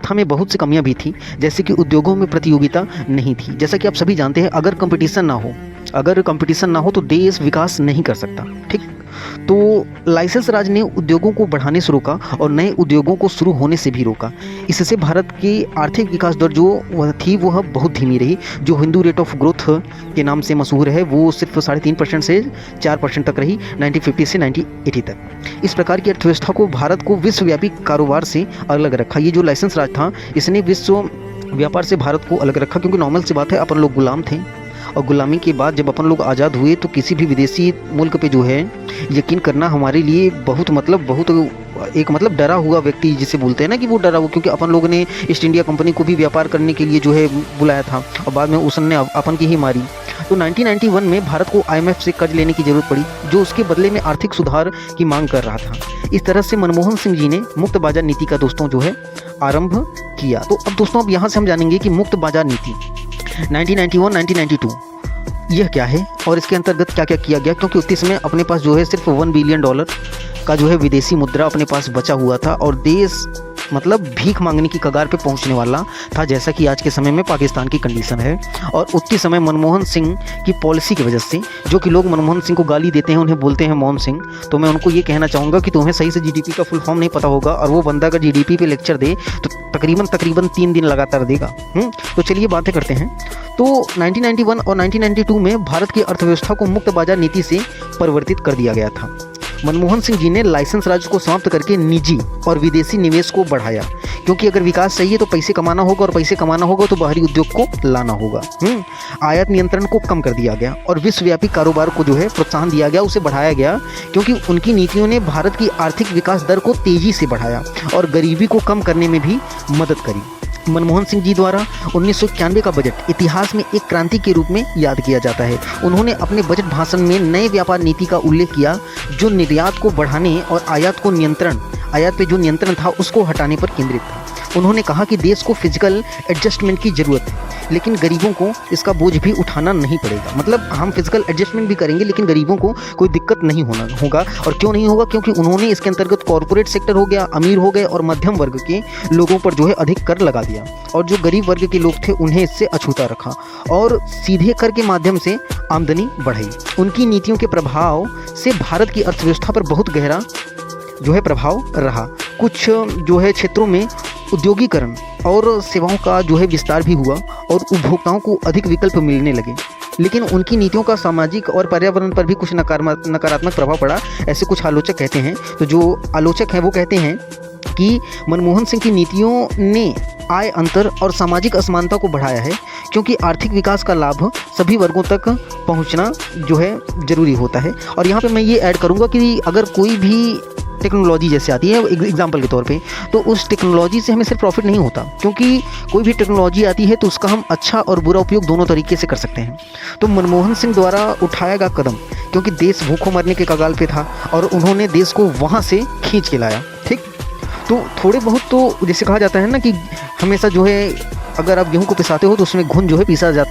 व्यवस्था में बहुत सी कमियां भी थी, जैसे कि उद्योगों में प्रतियोगिता नहीं थी। जैसा कि आप सभी जानते हैं, अगर कंपटीशन ना हो तो देश विकास नहीं कर सकता। ठीक, तो लाइसेंस राज ने उद्योगों को बढ़ाने से रोका और नए उद्योगों को शुरू होने से भी रोका। इससे भारत की आर्थिक विकास दर जो वह बहुत धीमी रही। जो हिंदू रेट ऑफ ग्रोथ के नाम से मशहूर है, वो सिर्फ 3.5% से 4% तक रही 1950 से 1980 तक। इस प्रकार की अर्थव्यवस्था को भारत को विश्वव्यापी कारोबार से अलग रखा। ये जो लाइसेंस राज था, इसने विश्व व्यापार से भारत को अलग रखा, क्योंकि नॉर्मल सी बात है, अपन लोग गुलाम थे और गुलामी के बाद जब अपन लोग आज़ाद हुए तो किसी भी विदेशी मुल्क पे जो है यकीन करना हमारे लिए बहुत डरा हुआ व्यक्ति जिसे बोलते हैं ना, कि वो डरा हुआ, क्योंकि अपन लोगों ने ईस्ट इंडिया कंपनी को भी व्यापार करने के लिए जो है बुलाया था और बाद में उसने अपन की ही मारी। तो 1991 में भारत को IMF से कर्ज लेने की जरूरत पड़ी, जो उसके बदले में आर्थिक सुधार की मांग कर रहा था। इस तरह से मनमोहन सिंह जी ने मुक्त बाजार नीति का दोस्तों जो है आरंभ किया। तो अब दोस्तों, अब यहाँ से हम जानेंगे कि मुक्त बाजार नीति 1991-1992 यह क्या है और इसके अंतर्गत क्या क्या किया गया, क्योंकि उस समय अपने पास जो है सिर्फ $1 बिलियन का जो है विदेशी मुद्रा अपने पास बचा हुआ था और देश भीख मांगने की कगार पे पहुंचने वाला था, जैसा कि आज के समय में पाकिस्तान की कंडीशन है। और उसी समय मनमोहन सिंह की पॉलिसी की वजह से, जो कि लोग मनमोहन सिंह को गाली देते हैं, उन्हें बोलते हैं मौन सिंह, तो मैं उनको ये कहना चाहूँगा कि तुम्हें सही से GDP का फुल फॉर्म नहीं पता होगा और वो बंदा अगर GDP पे लेक्चर दे तो तकरीबन 3 दिन लगातार देगा। तो चलिए बातें करते हैं। तो 1991 और 1992 में भारत की अर्थव्यवस्था को मुक्त बाजार नीति से परिवर्तित कर दिया गया था। मनमोहन सिंह जी ने लाइसेंस राज को समाप्त करके निजी और विदेशी निवेश को बढ़ाया, क्योंकि अगर विकास चाहिए तो पैसे कमाना होगा और पैसे कमाना होगा तो बाहरी उद्योग को लाना होगा। आयात नियंत्रण को कम कर दिया गया और विश्वव्यापी कारोबार को जो है प्रोत्साहन दिया गया, उसे बढ़ाया गया, क्योंकि उनकी नीतियों ने भारत की आर्थिक विकास दर को तेजी से बढ़ाया और गरीबी को कम करने में भी मदद करी। मनमोहन सिंह जी द्वारा 1991 का बजट इतिहास में एक क्रांति के रूप में याद किया जाता है। उन्होंने अपने बजट भाषण में नए व्यापार नीति का उल्लेख किया, जो निर्यात को बढ़ाने और आयात पे जो नियंत्रण था उसको हटाने पर केंद्रित था। उन्होंने कहा कि देश को फिजिकल एडजस्टमेंट की ज़रूरत है, लेकिन गरीबों को इसका बोझ भी उठाना नहीं पड़ेगा। हम फिजिकल एडजस्टमेंट भी करेंगे लेकिन गरीबों को कोई दिक्कत नहीं होगा। और क्यों नहीं होगा? क्योंकि उन्होंने इसके अंतर्गत कॉरपोरेट सेक्टर हो गया, अमीर हो गए और मध्यम वर्ग के लोगों पर जो है अधिक कर लगा दिया और जो गरीब वर्ग के लोग थे उन्हें इससे अछूता रखा और सीधे कर के माध्यम से आमदनी बढ़ाई। उनकी नीतियों के प्रभाव से भारत की अर्थव्यवस्था पर बहुत गहरा जो है प्रभाव रहा। कुछ जो है क्षेत्रों में उद्योगीकरण और सेवाओं का जो है विस्तार भी हुआ और उपभोक्ताओं को अधिक विकल्प मिलने लगे, लेकिन उनकी नीतियों का सामाजिक और पर्यावरण पर भी कुछ नकारात्मक प्रभाव पड़ा, ऐसे कुछ आलोचक कहते हैं। तो जो आलोचक हैं वो कहते हैं कि मनमोहन सिंह की नीतियों ने आय अंतर और सामाजिक असमानता को बढ़ाया है, क्योंकि आर्थिक विकास का लाभ सभी वर्गों तक पहुंचना जो है ज़रूरी होता है। और यहाँ पे मैं ये ऐड करूँगा कि अगर कोई भी टेक्नोलॉजी जैसे आती है एग्जाम्पल के तौर पे, तो उस टेक्नोलॉजी से हमें सिर्फ प्रॉफिट नहीं होता, क्योंकि कोई भी टेक्नोलॉजी आती है तो उसका हम अच्छा और बुरा उपयोग दोनों तरीके से कर सकते हैं। तो मनमोहन सिंह द्वारा उठाया गया कदम, क्योंकि देश भूखों मरने के कगार पे था और उन्होंने देश को वहाँ से खींच के लाया। ठीक, तो थोड़े बहुत तो जैसे कहा जाता है ना कि हमेशा जो है अगर आप गेहूँ को पिसाते हो तो उसमें घुन जो है पीसा जाता है।